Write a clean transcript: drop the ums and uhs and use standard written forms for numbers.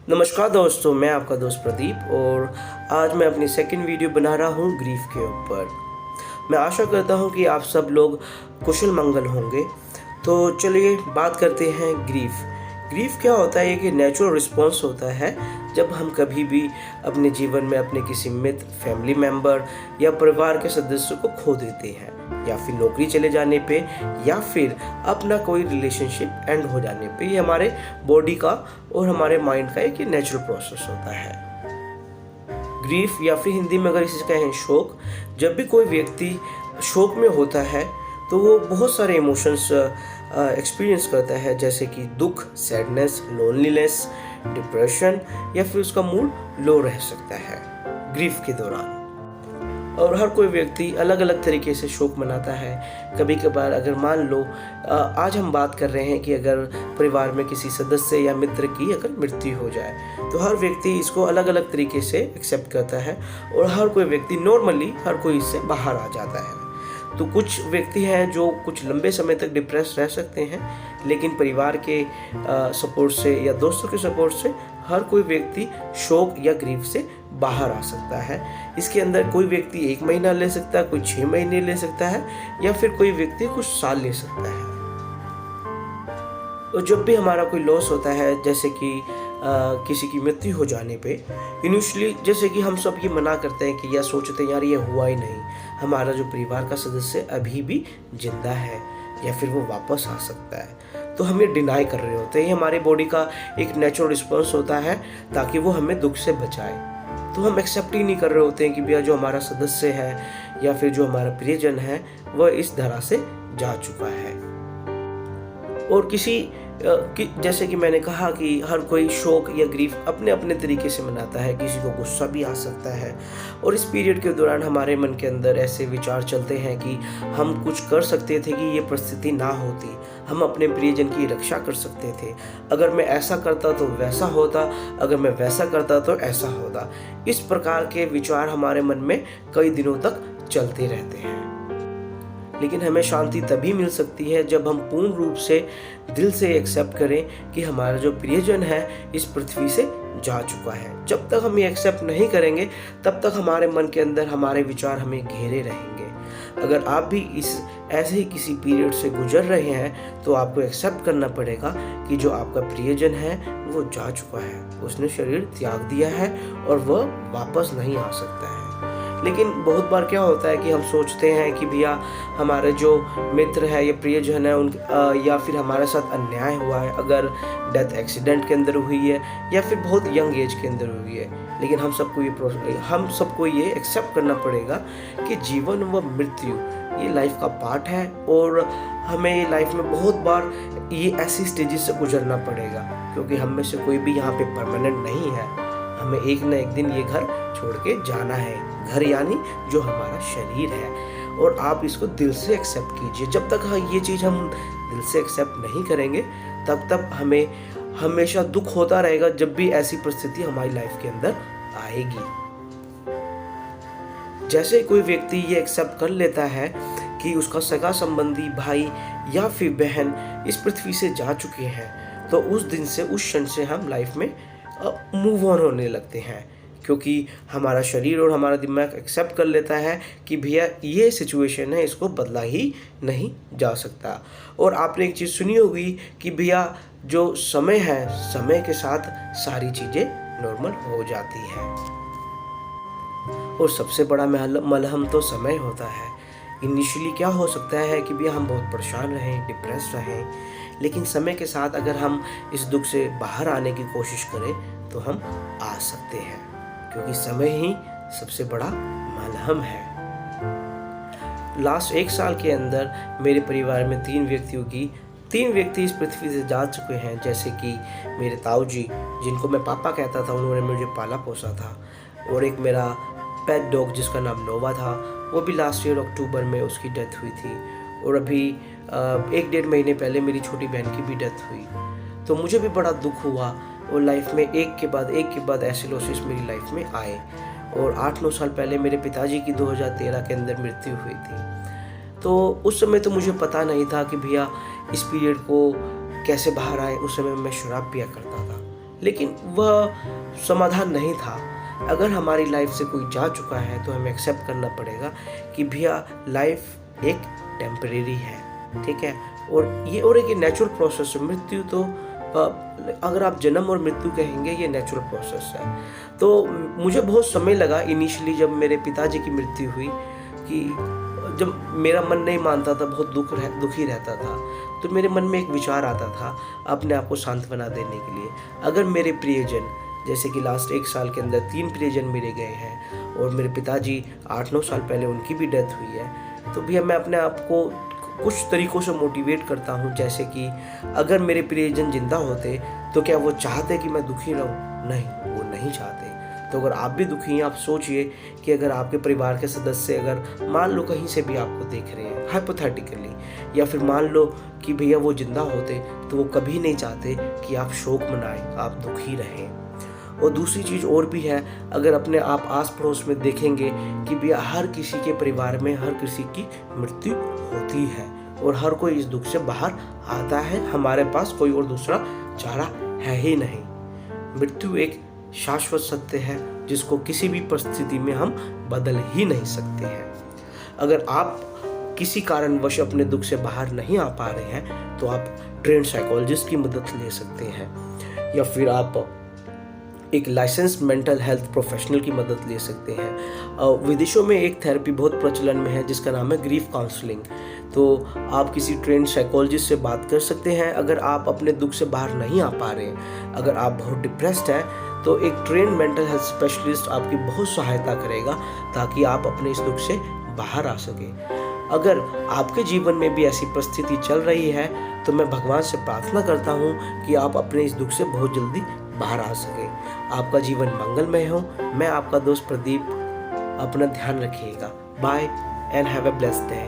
नमस्कार दोस्तों, मैं आपका दोस्त प्रदीप और आज मैं अपनी सेकंड वीडियो बना रहा हूँ ग्रीफ के ऊपर। मैं आशा करता हूँ कि आप सब लोग कुशल मंगल होंगे। तो चलिए बात करते हैं ग्रीफ। ग्रीफ क्या होता है? कि नेचुरल रिस्पॉन्स होता है जब हम कभी भी अपने जीवन में अपने किसी मित्र, फैमिली मेम्बर या परिवार के सदस्य को खो देते हैं, या फिर नौकरी चले जाने पे, या फिर अपना कोई रिलेशनशिप एंड हो जाने पे। ये हमारे बॉडी का और हमारे माइंड का एक नेचुरल प्रोसेस होता है। ग्रीफ या फिर हिंदी में अगर इसे कहें शोक, जब भी कोई व्यक्ति शोक में होता है तो वो बहुत सारे इमोशंस एक्सपीरियंस करता है, जैसे कि दुख, सैडनेस, लोनलीनेस, डिप्रेशन, या फिर उसका मूड लो रह सकता है ग्रीफ के दौरान। और हर कोई व्यक्ति अलग अलग तरीके से शोक मनाता है। कभी कभार अगर मान लो आज हम बात कर रहे हैं कि अगर परिवार में किसी सदस्य या मित्र की अगर मृत्यु हो जाए, तो हर व्यक्ति इसको अलग अलग तरीके से एक्सेप्ट करता है और हर कोई व्यक्ति नॉर्मली हर कोई इससे बाहर आ जाता है। तो कुछ व्यक्ति हैं जो कुछ लंबे समय तक डिप्रेस रह सकते हैं, लेकिन परिवार के सपोर्ट से या दोस्तों के सपोर्ट से हर कोई व्यक्ति शोक या ग्रीफ से बाहर आ सकता है। इसके अंदर कोई व्यक्ति 1 महीना ले सकता है, कोई 6 महीने ले सकता है, या फिर कोई व्यक्ति कुछ साल ले सकता है। तो जब भी हमारा कोई लॉस होता है, जैसे कि किसी की मृत्यु हो जाने पे, इनिशियली जैसे कि हम सब ये मना करते हैं कि या सोचते हैं यार ये हुआ ही नहीं, हमारा जो परिवार का सदस्य अभी भी जिंदा है या फिर वो वापस आ सकता है, तो हम ये डिनाई कर रहे होते हैं। ये हमारी बॉडी का एक नेचुरल रिस्पॉन्स होता है ताकि वो हमें दुख से बचाए। तो हम एक्सेप्ट ही नहीं कर रहे होते हैं कि भैया जो हमारा सदस्य है या फिर जो हमारा प्रियजन है वह इस तरह से जा चुका है। और जैसे कि मैंने कहा कि हर कोई शोक या ग्रीफ अपने अपने तरीके से मनाता है। किसी को गुस्सा भी आ सकता है, और इस पीरियड के दौरान हमारे मन के अंदर ऐसे विचार चलते हैं कि हम कुछ कर सकते थे कि ये परिस्थिति ना होती, हम अपने प्रियजन की रक्षा कर सकते थे, अगर मैं ऐसा करता तो वैसा होता, अगर मैं वैसा करता तो ऐसा होता। इस प्रकार के विचार हमारे मन में कई दिनों तक चलते रहते हैं। लेकिन हमें शांति तभी मिल सकती है जब हम पूर्ण रूप से दिल से एक्सेप्ट करें कि हमारा जो प्रियजन है इस पृथ्वी से जा चुका है। जब तक हम ये एक्सेप्ट नहीं करेंगे तब तक हमारे मन के अंदर हमारे विचार हमें घेरे रहेंगे। अगर आप भी ऐसे ही किसी पीरियड से गुजर रहे हैं तो आपको एक्सेप्ट करना पड़ेगा कि जो आपका प्रियजन है वो जा चुका है, उसने शरीर त्याग दिया है और वह वापस नहीं आ सकता है। लेकिन बहुत बार क्या होता है कि हम सोचते हैं कि भैया हमारे जो मित्र है या प्रियजन है या फिर हमारे साथ अन्याय हुआ है, अगर डेथ एक्सीडेंट के अंदर हुई है या फिर बहुत यंग एज के अंदर हुई है। लेकिन हम सबको ये एक्सेप्ट करना पड़ेगा कि जीवन व मृत्यु ये लाइफ का पार्ट है, और हमें ये लाइफ में बहुत बार ये ऐसी स्टेजेस से गुजरना पड़ेगा, क्योंकि हम में से कोई भी यहाँ पे परमानेंट नहीं है। हमें एक न एक दिन ये घर छोड़ के जाना है, घर यानी जो हमारा शरीर है। और आप इसको दिल से एक्सेप्ट कीजिए। जब तक ये चीज़ हम दिल से एक्सेप्ट नहीं करेंगे तब तक हमें हमेशा दुख होता रहेगा जब भी ऐसी परिस्थिति हमारी लाइफ के अंदर आएगी। जैसे कोई व्यक्ति ये एक्सेप्ट कर लेता है कि उसका सगा संबंधी, भाई या फिर बहन इस पृथ्वी से जा चुके हैं, तो उस दिन से, उस क्षण से हम लाइफ में मूव ऑन होने लगते हैं, क्योंकि हमारा शरीर और हमारा दिमाग एक्सेप्ट कर लेता है कि भैया ये सिचुएशन है, इसको बदला ही नहीं जा सकता। और आपने एक चीज़ सुनी होगी कि भैया जो समय है, समय के साथ सारी चीज़ें नॉर्मल हो जाती हैं, और सबसे बड़ा मलहम तो समय होता है। इनिशियली क्या हो सकता है कि भैया हम बहुत परेशान रहें, डिप्रेस रहें, लेकिन समय के साथ अगर हम इस दुख से बाहर आने की कोशिश करें तो हम आ सकते हैं, क्योंकि समय ही सबसे बड़ा मलहम है। लास्ट 1 साल के अंदर मेरे परिवार में 3 व्यक्ति इस पृथ्वी से जा चुके हैं, जैसे कि मेरे ताऊ जी, जिनको मैं पापा कहता था, उन्होंने मुझे पाला पोसा था, और एक मेरा पेट डॉग जिसका नाम नोवा था, वो भी लास्ट ईयर अक्टूबर में उसकी डेथ हुई थी। और अभी 1-1.5 महीने पहले मेरी छोटी बहन की भी डेथ हुई। तो मुझे भी बड़ा दुख हुआ, और लाइफ में एक के बाद ऐसे लॉसेस मेरी लाइफ में आए। और 8-9 साल पहले मेरे पिताजी की 2013 के अंदर मृत्यु हुई थी। तो उस समय तो मुझे पता नहीं था कि भैया इस पीरियड को कैसे बाहर आए। उस समय मैं शराब पिया करता था, लेकिन वह समाधान नहीं था। अगर हमारी लाइफ से कोई जा चुका है तो हमें एक्सेप्ट करना पड़ेगा कि भैया लाइफ एक टेम्परेरी है, ठीक है। और एक नेचुरल प्रोसेस है। मृत्यु तो अगर आप जन्म और मृत्यु कहेंगे, ये नेचुरल प्रोसेस है। तो मुझे बहुत समय लगा इनिशियली जब मेरे पिताजी की मृत्यु हुई, कि जब मेरा मन नहीं मानता था, बहुत दुखी रहता था, तो मेरे मन में एक विचार आता था अपने आप को सांत्वना देने के लिए। अगर मेरे प्रियजन, जैसे कि लास्ट 1 साल के अंदर 3 प्रियजन मेरे गए हैं और मेरे पिताजी 8-9 साल पहले उनकी भी डेथ हुई है, तो भैया मैं अपने आप को कुछ तरीकों से मोटिवेट करता हूँ। जैसे कि अगर मेरे प्रियजन जिंदा होते तो क्या वो चाहते कि मैं दुखी रहूँ? नहीं, वो नहीं चाहते। तो अगर आप भी दुखी हैं, आप सोचिए कि अगर आपके परिवार के सदस्य अगर मान लो कहीं से भी आपको देख रहे हैं हाइपोथेटिकली, या फिर मान लो कि भैया वो जिंदा होते, तो वो कभी नहीं चाहते कि आप शोक मनाएं, आप दुखी रहें। और दूसरी चीज़ और भी है, अगर अपने आप आस पड़ोस में देखेंगे कि भैया हर किसी के परिवार में हर किसी की मृत्यु होती है और हर कोई इस दुख से बाहर आता है। हमारे पास कोई और दूसरा चारा है ही नहीं। मृत्यु एक शाश्वत सत्य है जिसको किसी भी परिस्थिति में हम बदल ही नहीं सकते हैं। अगर आप किसी कारणवश अपने दुख से बाहर नहीं आ पा रहे हैं तो आप ट्रेंड साइकोलॉजिस्ट की मदद ले सकते हैं, या फिर आप एक लाइसेंस मेंटल हेल्थ प्रोफेशनल की मदद ले सकते हैं। विदेशों में एक थेरेपी बहुत प्रचलन में है जिसका नाम है ग्रीफ काउंसलिंग। तो आप किसी ट्रेंड साइकोलॉजिस्ट से बात कर सकते हैं। अगर आप अपने दुख से बाहर नहीं आ पा रहे हैं, अगर आप बहुत डिप्रेस्ड हैं, तो एक ट्रेंड मेंटल हेल्थ स्पेशलिस्ट आपकी बहुत सहायता करेगा ताकि आप अपने इस दुख से बाहर आ सकें। अगर आपके जीवन में भी ऐसी परिस्थिति चल रही है तो मैं भगवान से प्रार्थना करता हूँ कि आप अपने इस दुख से बहुत जल्दी बाहर आ सकें। आपका जीवन मंगलमय हो। मैं आपका दोस्त प्रदीप। अपना ध्यान रखिएगा। Bye and have a blessed day.